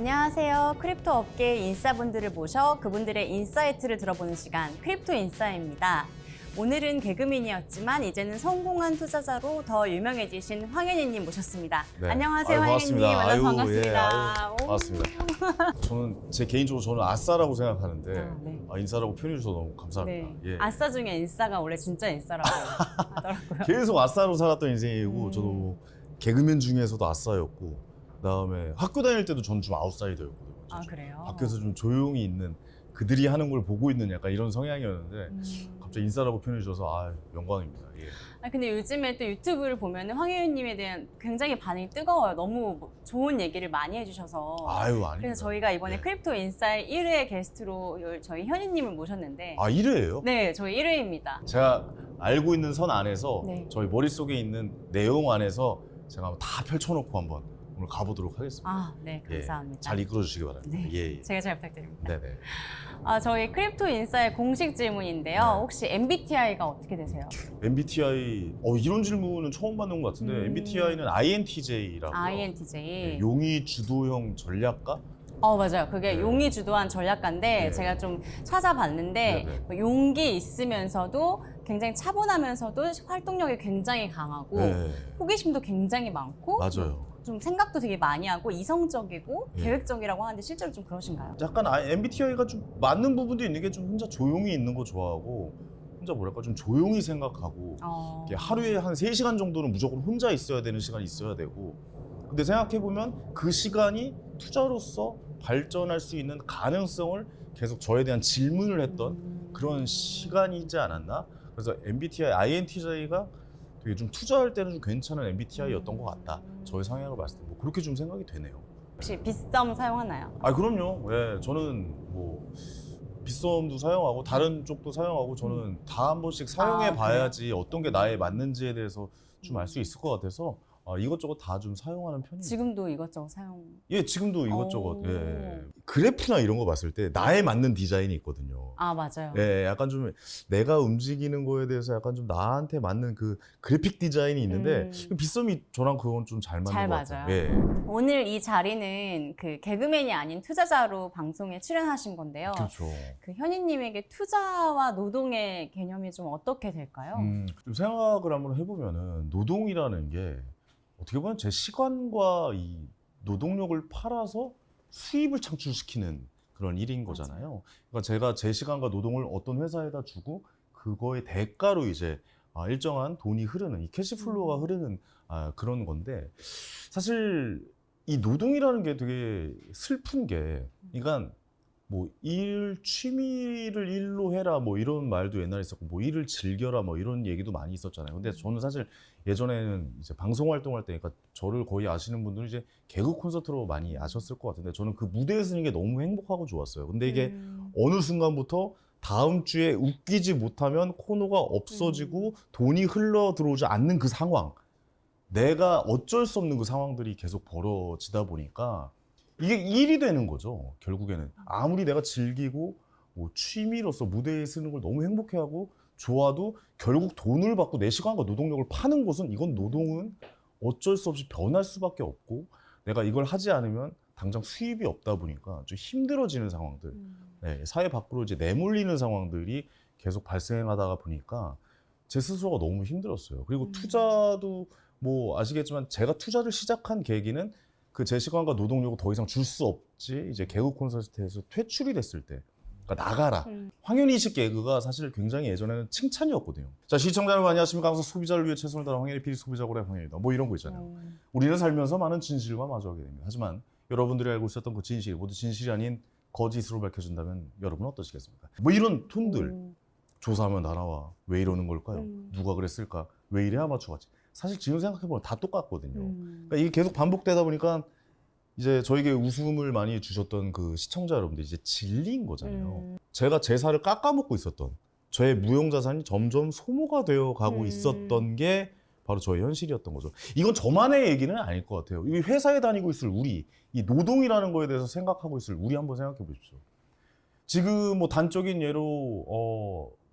안녕하세요. 크립토 업계 인싸분들을 모셔 그분들의 인사이트를 들어보는 시간, 크립토 인싸입니다. 오늘은 개그맨이었지만 이제는 성공한 투자자로 더 유명해지신 황현희님 모셨습니다. 네. 안녕하세요, 아유, 황현희님. 반갑습니다. 만나서 아유, 반갑습니다. 예, 아유, 오. 반갑습니다. 제 개인적으로 저는 아싸라고 생각하는데 네. 인싸라고 표현해 주셔서 너무 감사합니다. 네. 예. 아싸 중에 인싸가 원래 진짜 인싸라고 하더라고요. 계속 아싸로 살았던 인생이고 음. 저도 개그맨 중에서도 아싸였고 그다음에 학교 다닐 때도 저는 좀 아웃사이더였거든요. 아, 그래요? 밖에서 좀 조용히 있는 그들이 하는 걸 보고 있는 약간 이런 성향이었는데 갑자기 인싸라고 표현해 주셔서 영광입니다. 예. 근데 요즘에 또 유튜브를 보면 황혜윤님에 대한 굉장히 반응이 뜨거워요. 너무 좋은 얘기를 많이 해주셔서. 아유, 아닙니다. 그래서 저희가 이번에 네. 크립토 인사이 1회 게스트로 저희 현희님을 모셨는데. 아, 1회예요? 네, 저희 1회입니다. 제가 알고 있는 선 안에서 네. 저희 머릿속에 있는 내용 안에서 제가 한번 다 펼쳐놓고 한번 오늘 가보도록 하겠습니다. 아, 네, 감사합니다. 예, 잘 이끌어 주시기 바랍니다. 네, 예. 제가 잘 부탁드립니다. 네네. 저희 크립토 인사의 공식 질문인데요. 네. 혹시 MBTI가 어떻게 되세요? MBTI 이런 질문은 처음 받는 것 같은데 MBTI는 INTJ라고. INTJ. 용의 주도형 전략가? 맞아요. 그게 네. 용이 주도한 전략가인데 네. 제가 좀 찾아봤는데 네네. 뭐 용기 있으면서도 굉장히 차분하면서도 활동력이 굉장히 강하고 네. 호기심도 굉장히 많고 맞아요. 좀 생각도 되게 많이 하고 이성적이고 네. 계획적이라고 하는데 실제로 좀 그러신가요? 약간 MBTI가 좀 맞는 부분도 있는 게 좀 혼자 조용히 있는 거 좋아하고 혼자 뭐랄까 좀 조용히 생각하고 이게 하루에 한 3시간 정도는 무조건 혼자 있어야 되는 시간이 있어야 되고 근데 생각해보면 그 시간이 투자로서 발전할 수 있는 가능성을 계속 저에 대한 질문을 했던 그런 시간이지 않았나? 그래서 MBTI, INTJ가 되게 좀 투자할 때는 좀 괜찮은 MBTI였던 것 같다. 저의 성향을 봤을 때 그렇게 좀 생각이 되네요. 혹시 빗썸 사용하나요? 그럼요. 예, 저는 뭐 빗썸도 사용하고 다른 쪽도 사용하고 저는 다 한 번씩 사용해 봐야지 어떤 게 나에 맞는지에 대해서 좀 알 수 있을 것 같아서 이것저것 다 좀 사용하는 편입니다. 지금도 이것저것 사용. 예, 지금도 이것저것. 오. 예. 그래프나 이런 거 봤을 때 나에 맞는 디자인이 있거든요. 아, 맞아요. 예, 약간 좀 내가 움직이는 거에 대해서 약간 좀 나한테 맞는 그 그래픽 디자인이 있는데 빗썸이 저랑 그건 좀 잘 맞는 잘 것 맞아요. 같아요. 예. 오늘 이 자리는 그 개그맨이 아닌 투자자로 방송에 출연하신 건데요. 그렇죠. 그 현희님에게 투자와 노동의 개념이 좀 어떻게 될까요? 좀 생각을 한번 해보면은 노동이라는 게 어떻게 보면 제 시간과 이 노동력을 팔아서 수입을 창출시키는 그런 일인 거잖아요. 그러니까 제가 제 시간과 노동을 어떤 회사에다 주고 그거의 대가로 이제 일정한 돈이 흐르는 이 캐시플로우가 흐르는 그런 건데 사실 이 노동이라는 게 되게 슬픈 게 그러니까 뭐 취미를 일로 해라 뭐 이런 말도 옛날에 있었고 뭐 일을 즐겨라 뭐 이런 얘기도 많이 있었잖아요. 근데 저는 사실 예전에는 이제 방송 활동할 때 그러니까 저를 거의 아시는 분들은 이제 개그 콘서트로 많이 아셨을 것 같은데 저는 그 무대에 서는 게 너무 행복하고 좋았어요. 근데 이게 어느 순간부터 다음 주에 웃기지 못하면 코너가 없어지고 돈이 흘러 들어오지 않는 그 상황, 내가 어쩔 수 없는 그 상황들이 계속 벌어지다 보니까 이게 일이 되는 거죠. 결국에는 아무리 내가 즐기고 뭐 취미로서 무대에 서는 걸 너무 행복해하고 좋아도 결국 돈을 받고 내 시간과 노동력을 파는 곳은 이건 노동은 어쩔 수 없이 변할 수밖에 없고 내가 이걸 하지 않으면 당장 수입이 없다 보니까 좀 힘들어지는 상황들, 네, 사회 밖으로 이제 내몰리는 상황들이 계속 발생하다가 보니까 제 스스로가 너무 힘들었어요. 그리고 투자도 뭐 아시겠지만 제가 투자를 시작한 계기는 그 제 시간과 노동력을 더 이상 줄 수 없지 이제 개그 콘서트에서 퇴출이 됐을 때 그러니까 나가라. 황현희식 개그가 사실 굉장히 예전에는 칭찬이었거든요. 자, 시청자 여러분 안녕하십니까. 항상 소비자를 위해 최선을 다하는 황현희 PD 소비자고래 황현희다. 뭐 이런 거 있잖아요. 우리는 살면서 많은 진실과 마주하게 됩니다. 하지만 여러분들이 알고 있었던 그 진실이 모두 진실이 아닌 거짓으로 밝혀진다면 여러분은 어떠시겠습니까? 뭐 이런 톤들 조사하면 다 나와. 왜 이러는 걸까요? 누가 그랬을까? 왜 이래 아마추어같이. 사실 지금 생각해보면 다 똑같거든요. 그러니까 이게 계속 반복되다 보니까 이제 저에게 웃음을 많이 주셨던 그 시청자 여러분들 이제 질린 거잖아요. 제가 제 살을 깎아먹고 있었던 저의 무형자산이 점점 소모가 되어 가고 있었던 게 바로 저의 현실이었던 거죠. 이건 저만의 얘기는 아닐 것 같아요. 이 회사에 다니고 있을 우리, 이 노동이라는 거에 대해서 생각하고 있을 우리 한번 생각해 보십시오. 지금 뭐 단적인 예로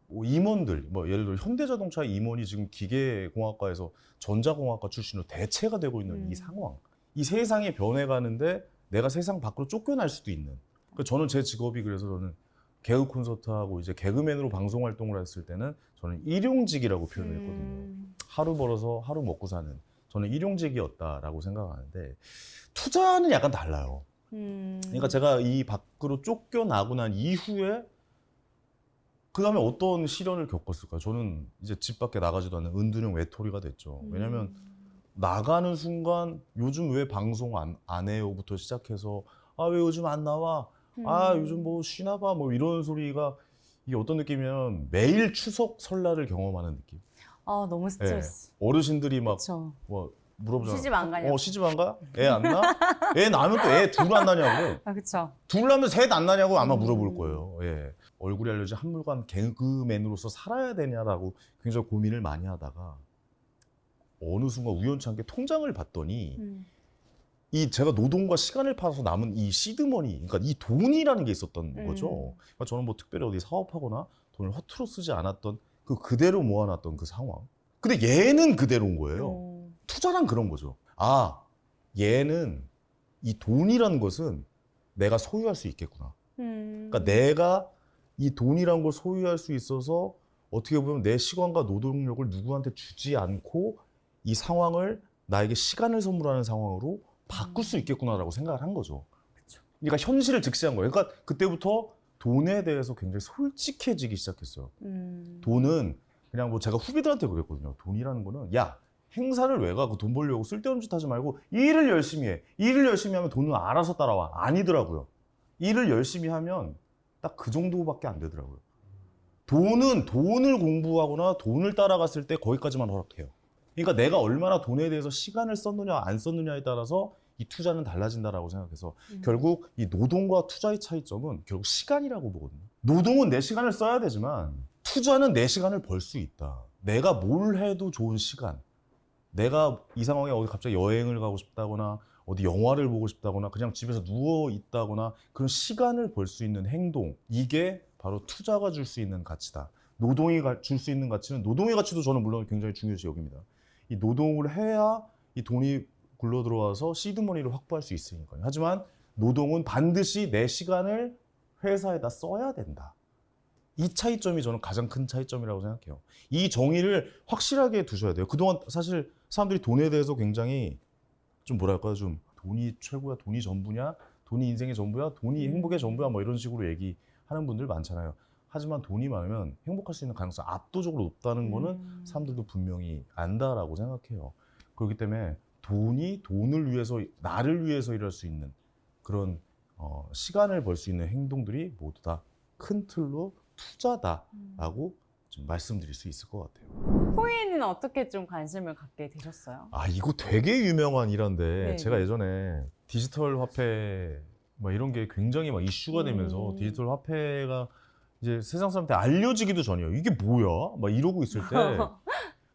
뭐 임원들, 뭐 예를 들어 현대자동차 임원이 지금 기계공학과에서 전자공학과 출신으로 대체가 되고 있는 이 상황, 이 세상이 변해가는데 내가 세상 밖으로 쫓겨날 수도 있는. 그러니까 저는 제 직업이 그래서 저는 개그 콘서트하고 이제 개그맨으로 방송 활동을 했을 때는 저는 일용직이라고 표현을 했거든요. 하루 벌어서 하루 먹고 사는. 저는 일용직이었다라고 생각하는데 투자는 약간 달라요. 그러니까 제가 이 밖으로 쫓겨나고 난 이후에 그 다음에 어떤 시련을 겪었을까요? 저는 이제 집 밖에 나가지도 않는 은둔형 외톨이가 됐죠. 왜냐면 나가는 순간 요즘 왜 방송 안 해요부터 시작해서 아, 왜 요즘 안 나와? 아, 요즘 뭐 쉬나 봐? 뭐 이런 소리가 이게 어떤 느낌이냐면 매일 추석 설날을 경험하는 느낌. 아, 너무 스트레스. 어르신들이 막 그쵸. 뭐 물어보잖아. 시집 안 가냐고. 시집 안 가? 애 안 나? 애 나면 또 애 둘 안 나냐고 그래. 아, 그쵸. 둘 나면 셋 안 나냐고 아마 물어볼 거예요. 예. 얼굴이 알려진 한물간 개그맨으로서 살아야 되냐라고 굉장히 고민을 많이 하다가 어느 순간 우연찮게 통장을 봤더니 이 제가 노동과 시간을 팔아서 남은 이 시드머니, 그러니까 이 돈이라는 게 있었던 거죠. 그러니까 저는 뭐 특별히 어디 사업하거나 돈을 허투루 쓰지 않았던 그대로 모아놨던 그 상황. 근데 얘는 그대로인 거예요. 투자란 그런 거죠. 아, 얘는 이 돈이라는 것은 내가 소유할 수 있겠구나. 그러니까 내가 이 돈이라는 걸 소유할 수 있어서 어떻게 보면 내 시간과 노동력을 누구한테 주지 않고 이 상황을 나에게 시간을 선물하는 상황으로 바꿀 수 있겠구나라고 생각을 한 거죠. 그쵸. 그러니까 현실을 직시한 거예요. 그러니까 그때부터 돈에 대해서 굉장히 솔직해지기 시작했어요. 돈은 그냥 뭐 제가 후배들한테 그랬거든요. 돈이라는 거는 야, 행사를 왜 가? 그 돈 벌려고 쓸데없는 짓 하지 말고 일을 열심히 해. 일을 열심히 하면 돈은 알아서 따라와. 아니더라고요. 일을 열심히 하면 딱 그 정도밖에 안 되더라고요. 돈은 돈을 공부하거나 돈을 따라갔을 때 거기까지만 허락해요. 그러니까 내가 얼마나 돈에 대해서 시간을 썼느냐 안 썼느냐에 따라서 이 투자는 달라진다라고 생각해서 결국 이 노동과 투자의 차이점은 결국 시간이라고 보거든요. 노동은 내 시간을 써야 되지만 투자는 내 시간을 벌 수 있다. 내가 뭘 해도 좋은 시간. 내가 이 상황에 어디 갑자기 여행을 가고 싶다거나 어디 영화를 보고 싶다거나 그냥 집에서 누워 있다거나 그런 시간을 벌 수 있는 행동. 이게 바로 투자가 줄 수 있는 가치다. 노동이 줄 수 있는 가치는 노동의 가치도 저는 물론 굉장히 중요시 여깁니다. 이 노동을 해야 이 돈이 굴러 들어와서 시드머니를 확보할 수 있으니까요. 하지만 노동은 반드시 내 시간을 회사에다 써야 된다. 이 차이점이 저는 가장 큰 차이점이라고 생각해요. 이 정의를 확실하게 두셔야 돼요. 그동안 사실 사람들이 돈에 대해서 굉장히 좀 뭐랄까요, 좀 돈이 최고야, 돈이 전부냐, 돈이 인생의 전부야, 돈이 행복의 전부야, 뭐 이런 식으로 얘기하는 분들 많잖아요. 하지만 돈이 많으면 행복할 수 있는 가능성이 압도적으로 높다는 거는 사람들도 분명히 안다라고 생각해요. 그렇기 때문에 돈이 돈을 위해서, 나를 위해서 일할 수 있는 그런 시간을 벌 수 있는 행동들이 모두 다 큰 틀로 투자다라고 좀 말씀드릴 수 있을 것 같아요. 코인은 어떻게 좀 관심을 갖게 되셨어요? 아, 이거 되게 유명한 일화인데 네. 제가 예전에 디지털 화폐 막 이런 게 굉장히 막 이슈가 되면서 디지털 화폐가 이제 세상 사람한테 알려지기도 전이에요. 이게 뭐야? 막 이러고 있을 때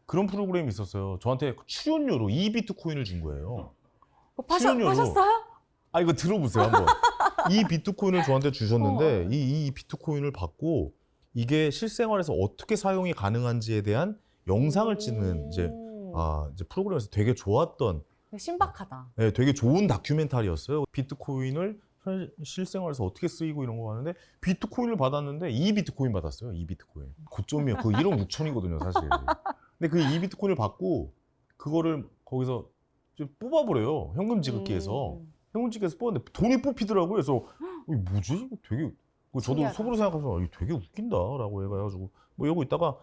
그런 프로그램이 있었어요. 저한테 출연료로 2비트코인을 준 거예요. 출연료로. 파셨어요? 아, 이거 들어보세요 한번. 이 비트코인을 저한테 주셨는데 이 비트코인을 받고 이게 실생활에서 어떻게 사용이 가능한지에 대한 영상을 찍는 이제 프로그램에서 되게 좋았던 신박하다. 네, 되게 좋은 다큐멘터리였어요. 비트코인을 실생활에서 어떻게 쓰이고 이런 거 하는데 비트코인을 받았는데 2비트코인 받았어요. 2비트코인. 고점이에요. 그거 1억 6천이거든요, 사실. 근데 그 2비트코인을 받고 그거를 거기서 좀 뽑아버려요. 현금 지급기에서. 현금 지급기에서 뽑았는데 돈이 뽑히더라고요. 그래서 이게 뭐지? 이거 되게 저도 신기하다. 속으로 생각해서 이거 되게 웃긴다라고 해가지고 뭐 이러고 있다가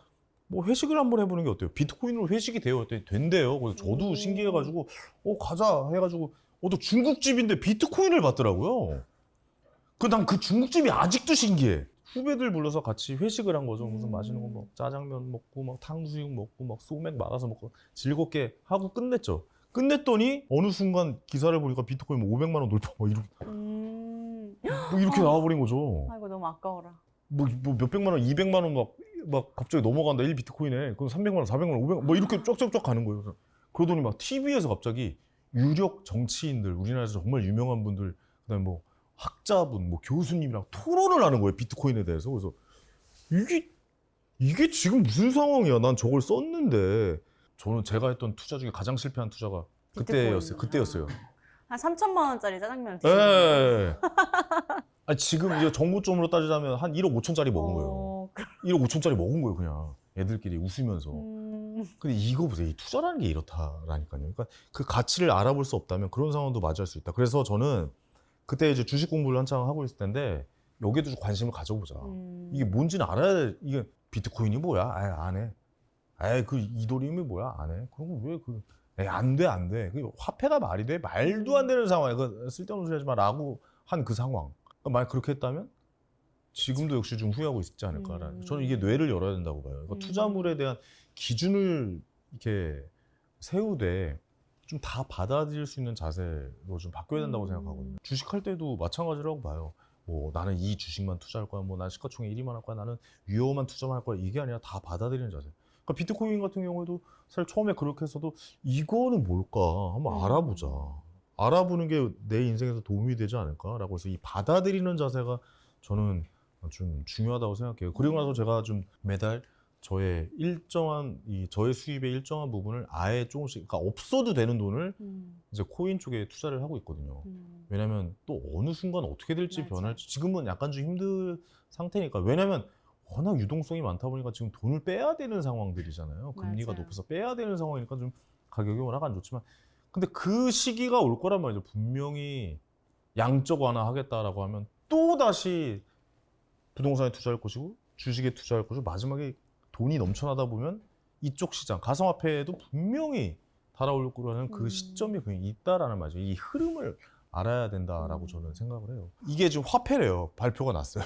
뭐 회식을 한번 해보는 게 어때요? 비트코인으로 회식이 돼요. 된대요. 그래서 저도 신기해가지고 가자 해가지고 또 중국집인데 비트코인을 받더라고요. 난 그 중국집이 아직도 신기해. 후배들 불러서 같이 회식을 한 거죠. 무슨 맛있는 거 뭐 짜장면 먹고 막 탕수육 먹고 막 소맥 말아서 먹고 즐겁게 하고 끝냈죠. 끝냈더니 어느 순간 기사를 보니까 비트코인 뭐 500만 원 돌파 뭐 이렇게 나와버린 거죠. 아이고 너무 아까워라. 뭐 몇백만 원, 200만 원 막 갑자기 넘어간다. 1비트코인에. 그럼 300만 원, 400만 원, 500만 원 뭐 이렇게 쫙쫙쫙 가는 거예요. 그래서 그러더니 막 TV에서 갑자기 유력 정치인들, 우리나라에서 정말 유명한 분들, 그다음에 뭐 학자분, 뭐 교수님이랑 토론을 하는 거예요. 비트코인에 대해서. 그래서 이게 지금 무슨 상황이야? 난 저걸 썼는데. 저는 제가 했던 투자 중에 가장 실패한 투자가 그때였어요. 한 3천만 원짜리 짜장면 드시는 예. 아니, 지금 이제 정부점으로 따지자면 한 1억 5천짜리 먹은 거예요. 1억 5천짜리 먹은 거예요, 그냥. 애들끼리 웃으면서. 근데 이거 보세요. 이 투자라는 게 이렇다라니까요. 그러니까 그 가치를 알아볼 수 없다면 그런 상황도 맞이할 수 있다. 그래서 저는 그때 이제 주식 공부를 한창 하고 있을 텐데 여기에도 좀 관심을 가져보자. 이게 뭔지는 알아야, 이게 비트코인이 뭐야? 아예 안 해. 아예 그 이더리움이 뭐야? 안 해. 그럼 왜 그, 안 돼, 안 돼. 그 화폐가 말이 돼? 말도 안 되는 상황이야. 그 쓸데없는 소리 하지 마. 라고 한 그 상황. 그러니까 만약 그렇게 했다면 지금도 역시 좀 후회하고 있지 않을까라는. 저는 이게 뇌를 열어야 된다고 봐요. 그러니까 투자물에 대한 기준을 이렇게 세우되 좀 다 받아들일 수 있는 자세로 좀 바뀌어야 된다고 생각하거든요. 주식할 때도 마찬가지라고 봐요. 뭐 나는 이 주식만 투자할 거야, 뭐 난 시가총액 1위만 할 거야, 나는 위험한 투자만 할 거야, 이게 아니라 다 받아들이는 자세. 그러니까 비트코인 같은 경우에도 사실 처음에 그렇게 했어도 이거는 뭘까 한번 알아보자. 알아보는 게 내 인생에서 도움이 되지 않을까라고 해서 이 받아들이는 자세가 저는 좀 중요하다고 생각해요. 그리고 나서 제가 좀 매달 저의 일정한 저의 수입의 일정한 부분을 아예 조금씩, 그러니까 없어도 되는 돈을 이제 코인 쪽에 투자를 하고 있거든요. 왜냐면 또 어느 순간 어떻게 될지 맞아. 변할지 지금은 약간 좀 힘든 상태니까. 왜냐면 워낙 유동성이 많다 보니까 지금 돈을 빼야 되는 상황들이잖아요. 금리가 맞아요. 높아서 빼야 되는 상황이니까 좀 가격이 워낙 안 좋지만, 근데 그 시기가 올 거란 말이죠. 분명히 양적 완화하겠다라고 하면 또 다시 부동산에 투자할 것이고 주식에 투자할 것이고 마지막에 돈이 넘쳐나다 보면 이쪽 시장 가상화폐에도 분명히 달아올 거라는 그 시점이 그냥 있다라는 말이죠. 이 흐름을 알아야 된다라고 저는 생각을 해요. 이게 지금 화폐래요. 발표가 났어요.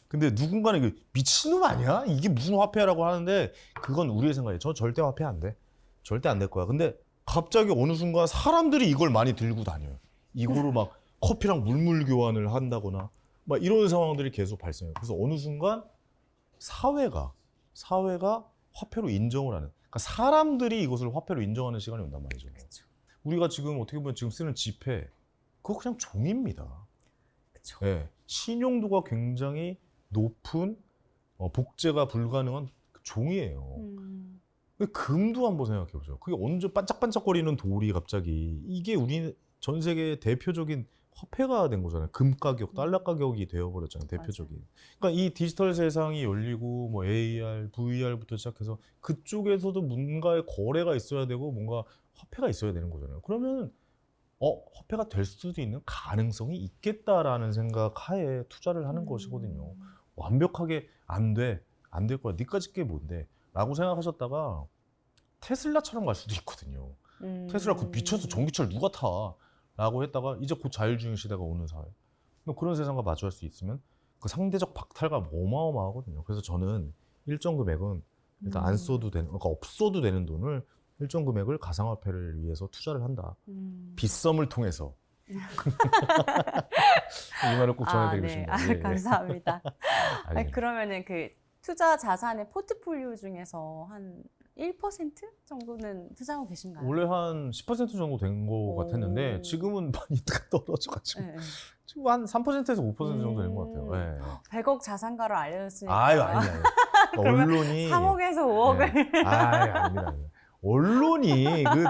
근데 누군가는 이게 미친놈 아니야? 이게 무슨 화폐라고 하는데 그건 우리의 생각이에요. 저 절대 화폐 안 돼. 절대 안 될 거야. 근데 갑자기 어느 순간 사람들이 이걸 많이 들고 다녀요. 이거로 막 커피랑 물물 교환을 한다거나 막 이런 상황들이 계속 발생해요. 그래서 어느 순간 사회가 화폐로 인정을 하는, 그러니까 사람들이 이것을 화폐로 인정하는 시간이 온단 말이죠. 그쵸. 우리가 지금 어떻게 보면 지금 쓰는 지폐, 그거 그냥 종입니다. 그쵸. 네, 신용도가 굉장히 높은 복제가 불가능한 종이에요. 금도 한번 생각해 보죠. 그게 언제 반짝반짝거리는 돌이 갑자기, 이게 우리 전 세계의 대표적인 화폐가 된 거잖아요. 금 가격, 달러 가격이 되어버렸잖아요. 대표적인. 그러니까 이 디지털 세상이 열리고 뭐 AR, VR부터 시작해서 그쪽에서도 뭔가의 거래가 있어야 되고 뭔가 화폐가 있어야 되는 거잖아요. 그러면 화폐가 될 수도 있는 가능성이 있겠다라는 생각 하에 투자를 하는 것이거든요. 완벽하게 안 될 거야. 니까짓 게 뭔데? 라고 생각하셨다가 테슬라처럼 갈 수도 있거든요. 테슬라 그 미쳐서 전기차를 누가 타? 라고 했다가 이제 곧 자율주행 시대가 오는 사회. 그런 세상과 마주할 수 있으면 그 상대적 박탈감 어마어마하거든요. 그래서 저는 일정 금액은 일단 안 써도 되는, 그러니까 없어도 되는 돈을 일정 금액을 가상화폐를 위해서 투자를 한다. 빗썸을 통해서. 이 말을 꼭 전해드리고 네. 싶네요. 예, 감사합니다. 예. 그러면은 그 투자 자산의 포트폴리오 중에서 한 1% 정도는 투자하고 계신가요? 원래 한 10% 정도 된 거 오. 같았는데 지금은 많이 떨어져가지고 네. 지금 한 3%에서 5% 정도 된 것 같아요. 네. 100억 자산가로 알려졌으니까. 아유, 아니야. 그러면 언론이 3억에서 5억을. 네. 아닙니다. 언론이 그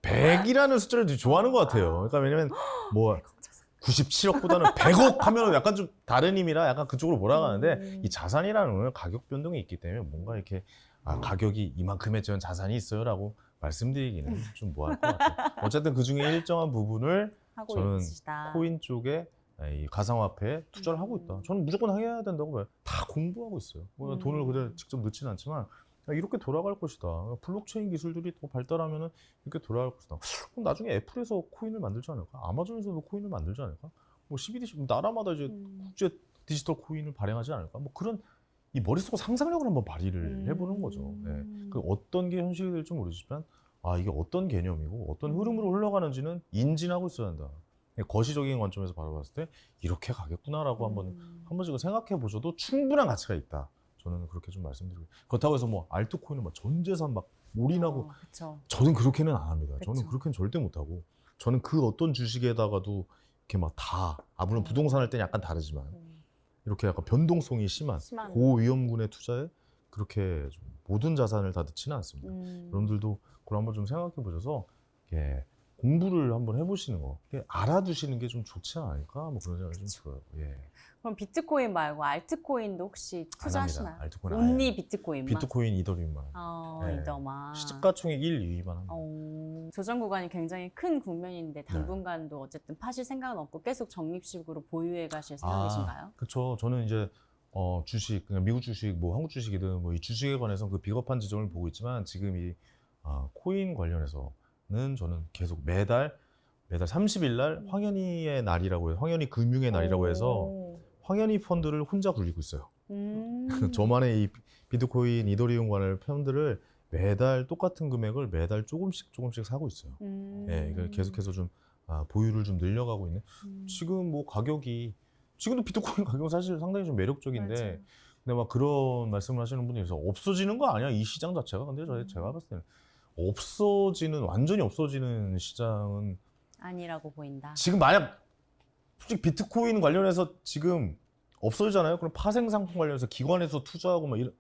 100이라는 숫자를 되게 좋아하는 것 같아요. 그러니까 왜냐면 뭐 97억보다는 100억 하면 약간 좀 다른 의미라 약간 그쪽으로 몰아가는데 이 자산이라는 거는 가격 변동이 있기 때문에 뭔가 이렇게 가격이 이만큼의 전 자산이 있어요라고 말씀드리기는 좀 뭐할 것 같아요. 어쨌든 그 중에 일정한 부분을 하고 저는 있으시다. 코인 쪽에 이 가상화폐에 투자를 하고 있다. 저는 무조건 해야 된다고 봐요. 다 공부하고 있어요. 뭐 돈을 그대로 직접 넣지는 않지만 이렇게 돌아갈 것이다. 블록체인 기술들이 더 발달하면은 이렇게 돌아갈 것이다. 그럼 나중에 애플에서 코인을 만들지 않을까? 아마존에서도 코인을 만들지 않을까? 뭐 CBDC 나라마다 이제 국제 디지털 코인을 발행하지 않을까? 뭐 그런 이 머릿속 상상력을 한번 발휘를 해보는 거죠. 네. 그 어떤 게 현실이 될지 모르지만 이게 어떤 개념이고 어떤 흐름으로 흘러가는지는 인지하고 있어야 한다. 거시적인 관점에서 바라봤을 때 이렇게 가겠구나라고 한 번씩은 생각해 보셔도 충분한 가치가 있다. 저는 그렇게 좀 말씀드리고, 그렇다고 해서 뭐 알트코인은 막 전 재산 막 올인하고 저는 그렇게는 안 합니다. 그쵸. 저는 그렇게는 절대 못하고, 저는 그 어떤 주식에다가도 이렇게 막 다 물론 부동산 할 때는 약간 다르지만 이렇게 약간 변동성이 심한 고위험군의 투자에 그렇게 좀 모든 자산을 다 넣지는 않습니다. 여러분들도 그걸 한번 좀 생각해 보셔서 공부를 한번 해보시는 거, 알아두시는 게 좀 좋지 않을까? 뭐 그런 생각이 좀 들어요. 예. 그럼 비트코인 말고 알트코인도 혹시 투자하시나요? 알트코인 온리 비트코인만? 비트코인, 이더리움만. 네. 이더만. 시가총액 1, 2위만 합니다. 조정 구간이 굉장히 큰 국면인데 당분간도 어쨌든 파실 생각은 없고 계속 적립식으로 보유해 가실 생각이신가요? 그렇죠. 저는 이제 주식, 그냥 미국 주식, 뭐 한국 주식이든 뭐 이 주식에 관해서 그 비겁한 지점을 보고 있지만 지금 이 코인 관련해서는 저는 계속 매달 30일 날 황현희의 날이라고 해서 황현희 금융의 날이라고 해서 황현희 펀드를 혼자 굴리고 있어요. 저만의 이 비트코인, 이더리움 관련 펀드를 매달 똑같은 금액을 매달 조금씩 사고 있어요. 예, 이걸 계속해서 좀 보유를 좀 늘려가고 있는. 지금 뭐 가격이 지금도 비트코인 가격 사실 상당히 좀 매력적인데, 맞아요. 근데 막 그런 말씀을 하시는 분이 있어서 없어지는 거 아니야 이 시장 자체가. 근데 제가 봤을 때는 완전히 없어지는 시장은 아니라고 보인다. 지금 만약 솔직히 비트코인 관련해서 지금 없어지잖아요. 그럼 파생 상품 관련해서 기관에서 투자하고 막 이런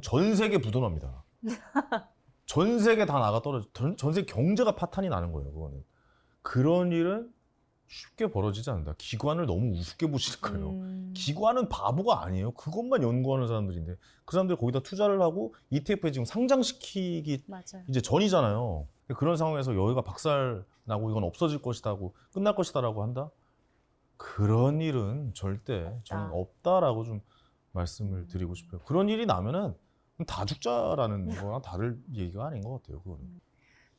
전 세계 부도납니다. 전 세계 다 나가 떨어져. 전 세계 경제가 파탄이 나는 거예요. 그거는. 그런 일은 쉽게 벌어지지 않는다. 기관을 너무 우습게 보시는 거예요. 기관은 바보가 아니에요. 그것만 연구하는 사람들인데 그 사람들이 거기다 투자를 하고 ETF에 지금 상장시키기 맞아요. 이제 전이잖아요. 그런 상황에서 여기가 박살나고 이건 없어질 것이다고 끝날 것이다라고 한다? 그런 일은 절대 저는 없다라고 좀 말씀을 드리고 싶어요. 그런 일이 나면은 다 죽자라는 거랑 다를 얘기가 아닌 것 같아요. 그거는.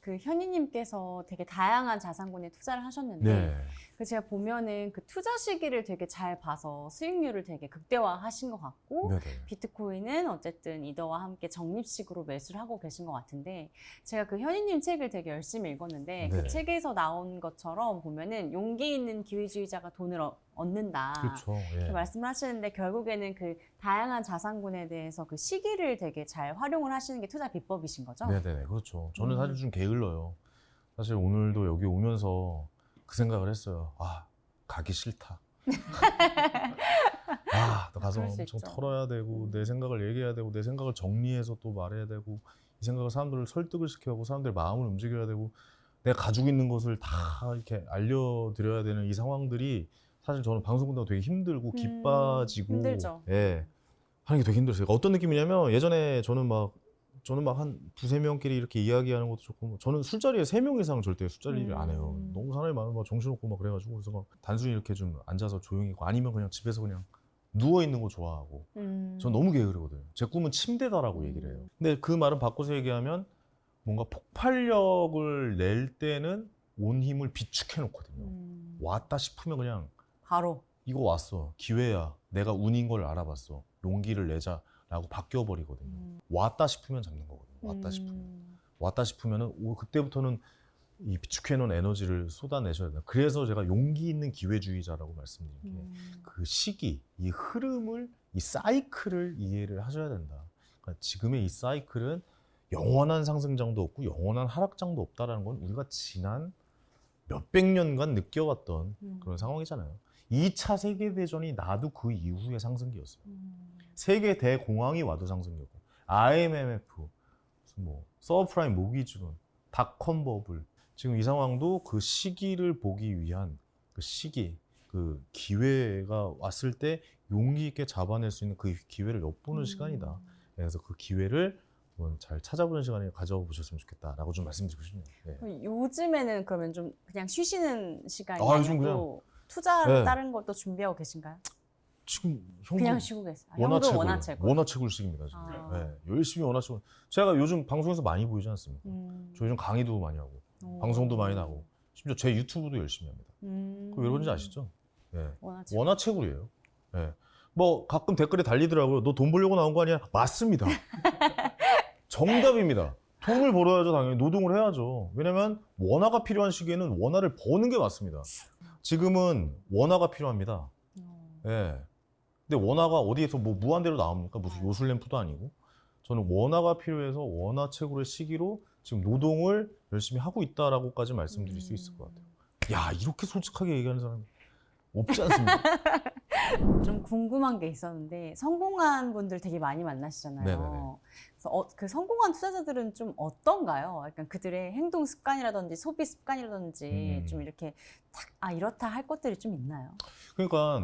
그 현희님께서 되게 다양한 자산군에 투자를 하셨는데 네. 그 제가 보면은 그 투자 시기를 되게 잘 봐서 수익률을 되게 극대화하신 것 같고 네네. 비트코인은 어쨌든 이더와 함께 적립식으로 매수를 하고 계신 것 같은데 제가 그 현희님 책을 되게 열심히 읽었는데 네. 그 책에서 나온 것처럼 보면은 용기 있는 기회주의자가 돈을 얻는다. 그렇죠. 예. 그 말씀을 하시는데 결국에는 그 다양한 자산군에 대해서 그 시기를 되게 잘 활용을 하시는 게 투자 비법이신 거죠? 네네. 그렇죠. 저는 사실 좀 게을러요. 사실 오늘도 여기 오면서 그 생각을 했어요. 가기 싫다. 또 가서 그럴 수 엄청 있죠. 털어야 되고 내 생각을 얘기해야 되고 내 생각을 정리해서 또 말해야 되고 이 생각을 사람들을 설득을 시켜야 하고 사람들의 마음을 움직여야 되고 내가 가지고 있는 것을 다 이렇게 알려드려야 되는 이 상황들이 사실 저는 방송 끝나고 되게 힘들고 기빠지고 힘들죠. 예, 하는 게 되게 힘들었어요. 그러니까 어떤 느낌이냐면 예전에 저는 막 한 두세 명끼리 이렇게 이야기하는 것도 좋고 저는 술자리에 3명 이상 절대 술자리를 안 해요. 너무 사람이 많으면 막 정신없고 막 그래가지고 그래서 막 단순히 이렇게 좀 앉아서 조용히 있고 아니면 그냥 집에서 그냥 누워 있는 거 좋아하고 전 너무 게으르거든요. 제 꿈은 침대다라고 얘기를 해요. 근데 그 말은 바꿔서 얘기하면 뭔가 폭발력을 낼 때는 온 힘을 비축해 놓거든요. 왔다 싶으면 그냥 바로 이거 왔어. 기회야. 내가 운인 걸 알아봤어. 용기를 내자라고 바뀌어버리거든요. 왔다 싶으면 잡는 거거든요. 왔다 싶으면은 그때부터는 이 비축해놓은 에너지를 쏟아내셔야 된다. 그래서 제가 용기 있는 기회주의자라고 말씀드린 게 그 시기, 이 흐름을, 이 사이클을 이해를 하셔야 된다. 그러니까 지금의 이 사이클은 영원한 상승장도 없고 영원한 하락장도 없다라는 건 우리가 지난 몇백 년간 느껴왔던 그런 상황이잖아요. 2차 세계대전이 나도 그 이후의 상승기였어요. 세계 대공황이 와도 상승기였고 IMF, 뭐 서브프라임 모기지론, 닷컴 버블 지금 이 상황도 그 시기를 보기 위한 그 시기, 그 기회가 왔을 때 용기 있게 잡아낼 수 있는 그 기회를 엿보는 시간이다. 그래서 그 기회를 한번 잘 찾아보는 시간을 가져보셨으면 좋겠다라고 좀 말씀드리고 싶네요. 네. 요즘에는 그러면 좀 그냥 쉬시는 시간이 요즘 아니고 그냥 투자를 네. 다른 것도 준비하고 계신가요? 지금 그냥 쉬고 계세요. 현금 원화채굴. 원화채굴식입니다. 지금. 네, 열심히 원화채굴. 제가 요즘 방송에서 많이 보이지 않습니까? 저 요즘 강의도 많이 하고 방송도 많이 나고 심지어 제 유튜브도 열심히 합니다. 그거 왜 그런지 아시죠? 네. 원화채굴이에요. 네. 뭐 가끔 댓글에 달리더라고요. 너 돈 벌려고 나온 거 아니야? 맞습니다. 정답입니다. 돈을 벌어야죠. 당연히 노동을 해야죠. 왜냐면 원화가 필요한 시기에는 원화를 버는 게 맞습니다. 지금은 원화가 필요합니다. 예. 근데 원화가 어디에서 뭐 무한대로 나옵니까? 무슨 요술램프도 아니고. 저는 원화가 필요해서 원화채굴의 시기로 지금 노동을 열심히 하고 있다라고까지 말씀드릴 수 있을 것 같아요. 야, 이렇게 솔직하게 얘기하는 사람이 없지 않습니까? 좀 궁금한 게 있었는데 성공한 분들 되게 많이 만나시잖아요. 네네네. 그래서 그 성공한 투자자들은 좀 어떤가요? 약간 그들의 행동 습관이라든지 소비 습관이라든지 좀 이렇게 딱 이렇다 할 것들이 좀 있나요? 그러니까